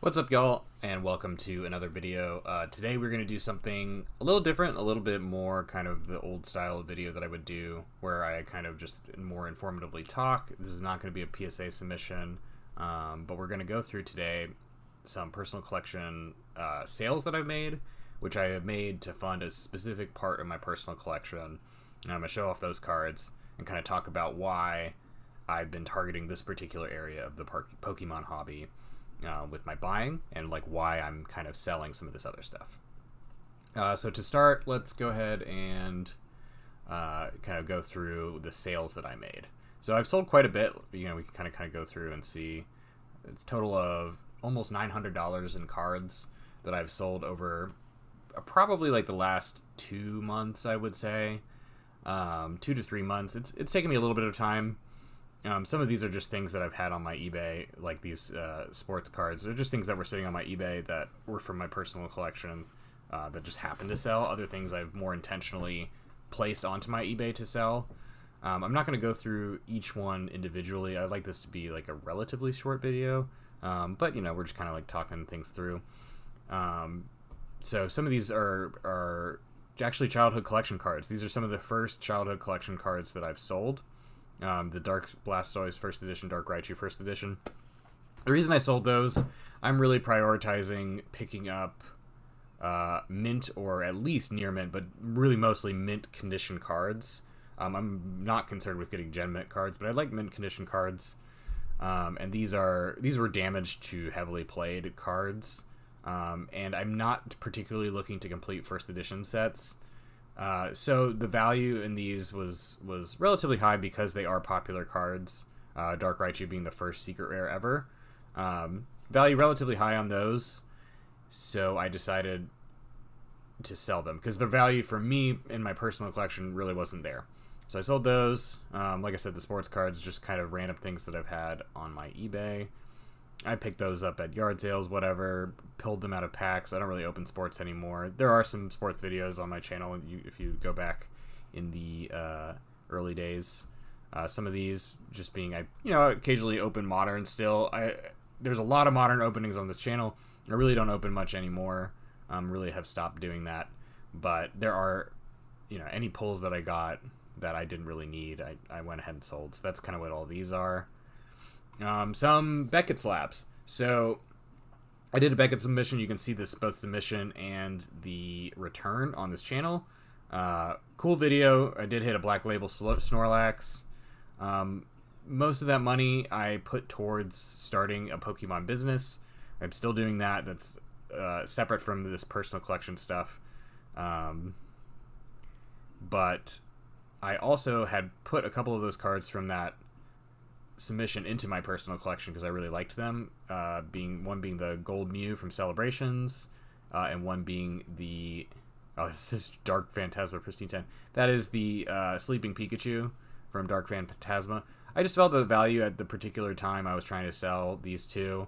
What's up, y'all, and welcome to another video. Today we're going to do something a little different, a little bit more kind of the old style of video that I would do, where I kind of just more informatively talk. This is not going to be a PSA submission, but we're going to go through today some personal collection sales that I've made, which I have made to fund a specific part of my personal collection. And I'm going to show off those cards and kind of talk about why I've been targeting this particular area of the Pokemon hobby with my buying, and like why I'm kind of selling some of this other stuff. So to start, let's go ahead and kind of go through the sales that I made. So I've sold quite a bit. We can kind of go through and see. It's a total of almost $900 in cards that I've sold over probably like the last 2 months, I would say. 2 to 3 months. It's taken me a little bit of time. Some of these are just things that I've had on my eBay, like these sports cards. They're just things that were sitting on my eBay that were from my personal collection that just happened to sell. Other things I've more intentionally placed onto my eBay to sell. I'm not going to go through each one individually. I'd like this to be like a relatively short video, but we're just kind of like talking things through. So some of these are actually childhood collection cards. These are some of the first childhood collection cards that I've sold. The Dark Blastoise First Edition, Dark Raichu First Edition. The reason I sold those, I'm really prioritizing picking up mint or at least near mint, but really mostly mint condition cards. I'm not concerned with getting gen mint cards, but I like mint condition cards. And these were damaged to heavily played cards. And I'm not particularly looking to complete first edition sets. So the value in these was relatively high because they are popular cards. Dark Raichu being the first secret rare ever. Value relatively high on those. So I decided to sell them because the value for me in my personal collection really wasn't there. So I sold those. Like I said, the sports cards, just kind of random things that I've had on my eBay. I picked those up at yard sales, whatever, pulled them out of packs. I don't really open sports anymore. There are some sports videos on my channel if you go back in the early days. Some of these just being, I occasionally open modern still. There's a lot of modern openings on this channel. I really don't open much anymore. Really have stopped doing that. But there are, any pulls that I got that I didn't really need, I went ahead and sold. So that's kind of what all these are. Some Beckett slabs. So I did a Beckett submission. You can see this, both submission and the return on this channel. Cool video. I did hit a Black Label Snorlax. Most of that money I put towards starting a Pokemon business. I'm still doing that. That's separate from this personal collection stuff. But I also had put a couple of those cards from that submission into my personal collection because I really liked them. One being the Gold Mew from Celebrations, and one being the this is Dark Phantasma Pristine 10. That is the Sleeping Pikachu from Dark Phantasma. I just felt the value at the particular time I was trying to sell these two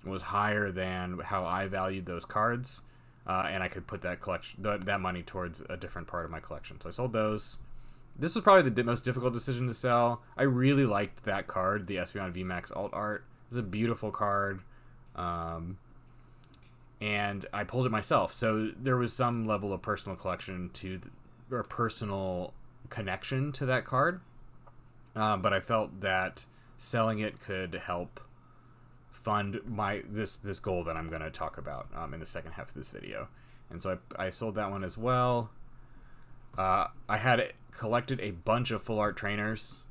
was higher than how I valued those cards, and I could put that money towards a different part of my collection. So I sold those. This was probably the most difficult decision to sell. I really liked that card, the Espeon VMAX Alt Art. It's a beautiful card. And I pulled it myself. So there was some level of personal collection or personal connection to that card. But I felt that selling it could help fund this goal that I'm going to talk about in the second half of this video. And so I sold that one as well. I had collected a bunch of full art trainers.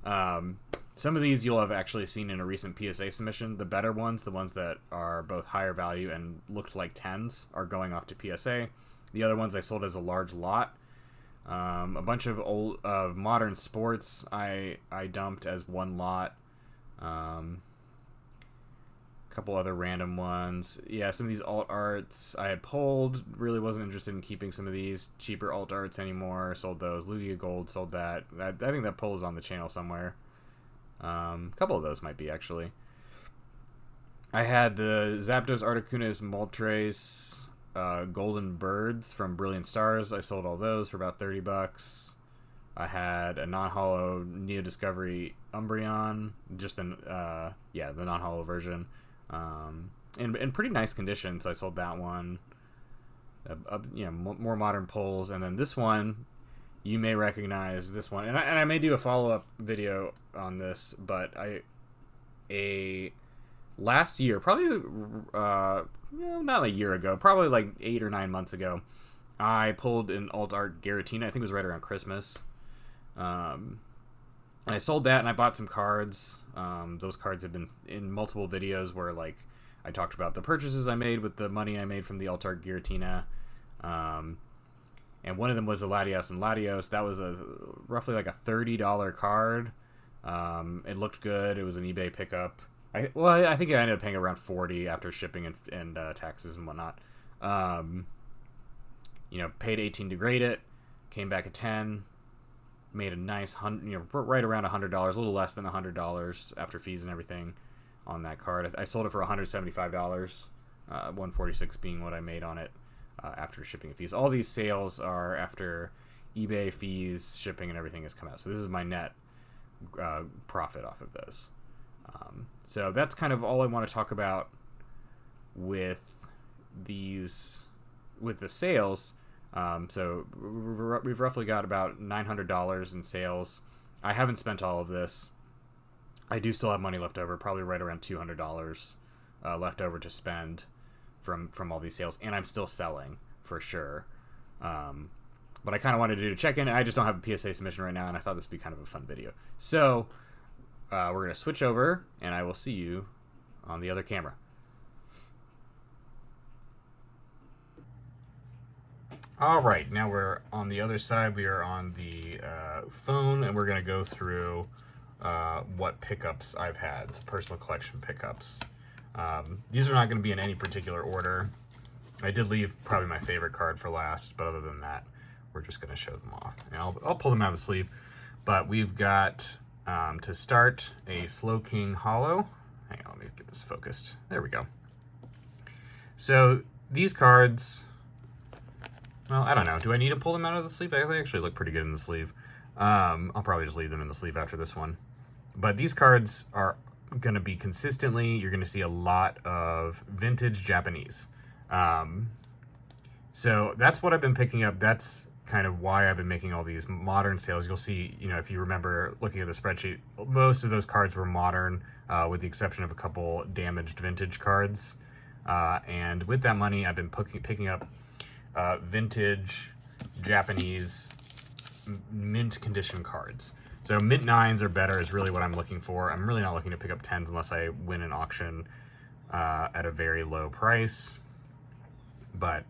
Some of these you'll have actually seen in a recent PSA submission. The better ones, the ones that are both higher value and looked like 10s, are going off to PSA. The other ones I sold as a large lot. A bunch of modern sports I dumped as one lot. Couple other random ones. Yeah, some of these alt arts I had pulled. Really wasn't interested in keeping some of these cheaper alt arts anymore. Sold those. Lugia Gold, sold that. I think that pull is on the channel somewhere. A couple of those might be, actually. I had the Zapdos, Articuno, Moltres, Golden Birds from Brilliant Stars. I sold all those for about $30. I had a non-holo Neo Discovery Umbreon, just the non-holo version. in pretty nice condition. So I sold that one. More modern poles, and then this one, you may recognize this one, and I may do a follow-up video on this, but last year, probably not a year ago, probably like 8 or 9 months ago, I pulled an alt art Giratina. I think it was right around Christmas. And I sold that, and I bought some cards. Those cards have been in multiple videos where, like, I talked about the purchases I made with the money I made from the alt art Giratina. And one of them was a Latios and Latios. That was roughly like a $30 card. It looked good. It was an eBay pickup. I think I ended up paying around $40 after shipping and taxes and whatnot. Paid $18 to grade it. Came back at $10. Made a nice right around $100, a little less than $100 after fees and everything on that card. I sold it for $175. $146 being what I made on it after shipping and fees. All these sales are after eBay fees, shipping, and everything has come out. So this is my net profit off of those. So that's kind of all I want to talk about with the sales. So we've roughly got about $900 in sales. I haven't spent all of this. I do still have money left over, probably right around $200 left over to spend from all these sales, and I'm still selling for sure. But I kind of wanted to do a check-in. I just don't have a PSA submission right now, and I thought this would be kind of a fun video. So we're going to switch over, and I will see you on the other camera. All right, now we're on the other side. We are on the phone, and we're going to go through what pickups I've had, some personal collection pickups. These are not going to be in any particular order. I did leave probably my favorite card for last, but other than that, we're just going to show them off. And I'll pull them out of the sleeve, but we've got, to start, a Slowking Hollow. Hang on, let me get this focused. There we go. So these cards... Well, I don't know. Do I need to pull them out of the sleeve? They actually look pretty good in the sleeve. I'll probably just leave them in the sleeve after this one. But these cards are going to be consistently, you're going to see a lot of vintage Japanese. So that's what I've been picking up. That's kind of why I've been making all these modern sales. You'll see, if you remember looking at the spreadsheet, most of those cards were modern, with the exception of a couple damaged vintage cards. And with that money, I've been picking up vintage Japanese mint condition cards. So mint 9s or better is really what I'm looking for. I'm really not looking to pick up 10s unless I win an auction at a very low price. But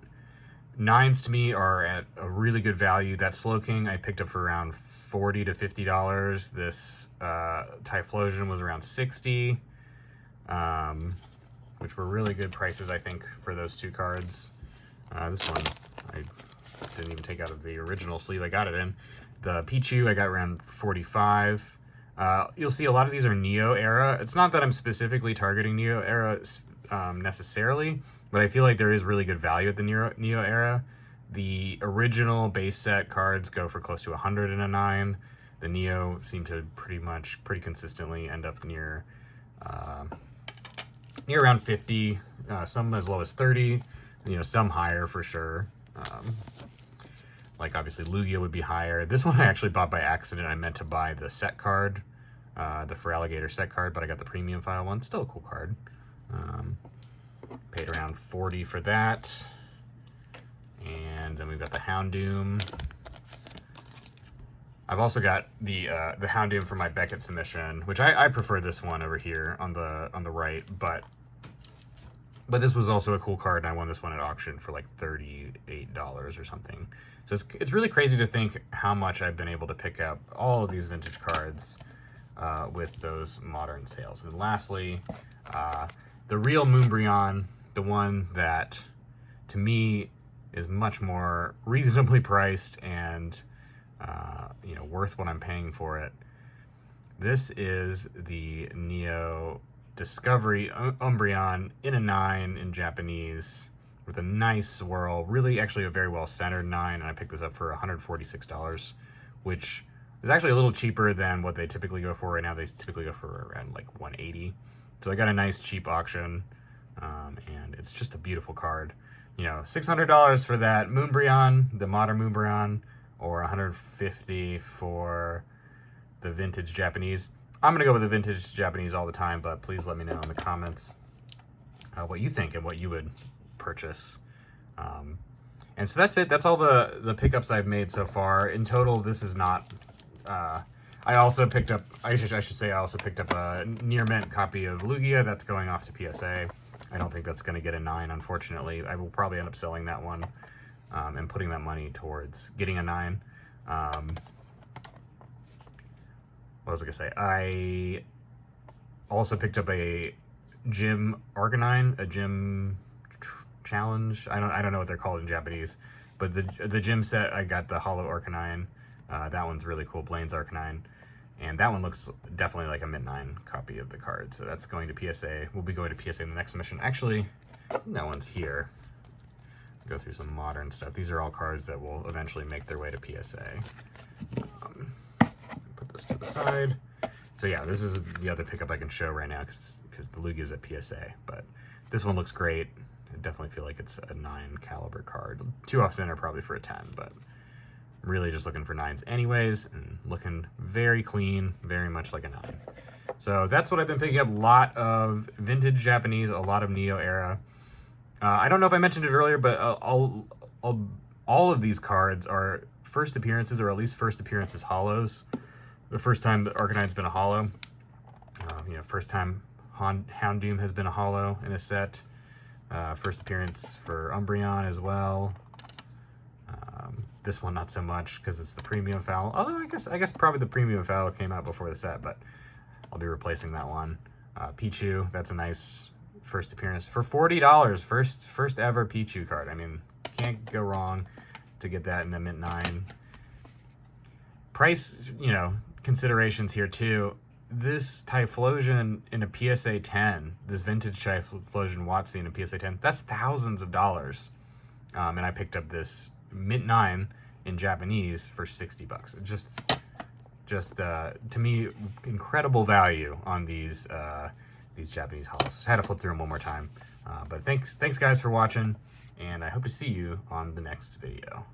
9s to me are at a really good value. That Slowking I picked up for around $40 to $50. This Typhlosion was around $60, which were really good prices, I think, for those two cards. This one I didn't even take out of the original sleeve I got it in. The Pichu I got around $45. You'll see a lot of these are Neo era. It's not that I'm specifically targeting Neo era necessarily, but I feel like there is really good value at the Neo era. The original base set cards go for close to 100 in a 9. The Neo seem to pretty consistently end up near around 50. Some as low as 30. Some higher for sure. Like obviously Lugia would be higher. This one I actually bought by accident. I meant to buy the set card, the Feraligatr set card, but I got the premium file one. Still a cool card. Paid around $40 for that. And then we've got the Houndoom. I've also got the Houndoom for my Beckett submission, which I prefer this one over here on the right, but this was also a cool card, and I won this one at auction for like $38 or something. So it's really crazy to think how much I've been able to pick up all of these vintage cards with those modern sales. And then lastly, the real Moonbryon, the one that to me is much more reasonably priced and worth what I'm paying for it. This is the Neo Discovery Umbreon in a 9 in Japanese with a nice swirl. Really, actually a very well centered 9, and I picked this up for $146, which is actually a little cheaper than what they typically go for right now. They typically go for around like $180. So I got a nice cheap auction, and it's just a beautiful card. You know, $600 for that Moonbryon, the modern Moonbryon, or $150 for the vintage Japanese. I'm gonna go with the vintage Japanese all the time, but please let me know in the comments what you think and what you would purchase. And so that's it. That's all the pickups I've made so far. In total, this is not. I also picked up. I should say I also picked up a near mint copy of Lugia that's going off to PSA. I don't think that's going to get a 9, unfortunately. I will probably end up selling that one and putting that money towards getting a 9. What was I gonna say? I also picked up a Gym Arcanine, a Gym Challenge. I don't know what they're called in Japanese, but the gym set, I got the Hollow Arcanine. That one's really cool, Blaine's Arcanine, and that one looks definitely like a mint 9 copy of the card. So that's going to PSA. We'll be going to PSA in the next mission. Actually, that one's here. Go through some modern stuff. These are all cards that will eventually make their way to PSA. Put this to the side. So yeah, this is the other pickup I can show right now because the Lugia is at PSA. But this one looks great. I definitely feel like it's a 9 caliber card. 2 off center probably for a 10, but I'm really just looking for 9s anyways, and looking very clean, very much like a 9. So that's what I've been picking up. A lot of vintage Japanese, a lot of Neo era. I don't know if I mentioned it earlier, but all of these cards are first appearances, or at least first appearances hollows. The first time that Arcanine's been a hollow. First time Houndoom has been a hollow in a set. First appearance for Umbreon as well. This one not so much because it's the premium foul. Although I guess probably the premium foul came out before the set, but I'll be replacing that one. Pichu, that's a nice first appearance for $40. First ever Pichu card. I mean, can't go wrong to get that in a mint 9. Price, considerations here too. This Typhlosion in a PSA 10, this vintage Typhlosion WotC in a PSA 10, that's thousands of dollars. And I picked up this mint 9 in Japanese for $60. Just to me, incredible value on these Japanese hollows. Had to flip through them one more time. But thanks guys for watching, and I hope to see you on the next video.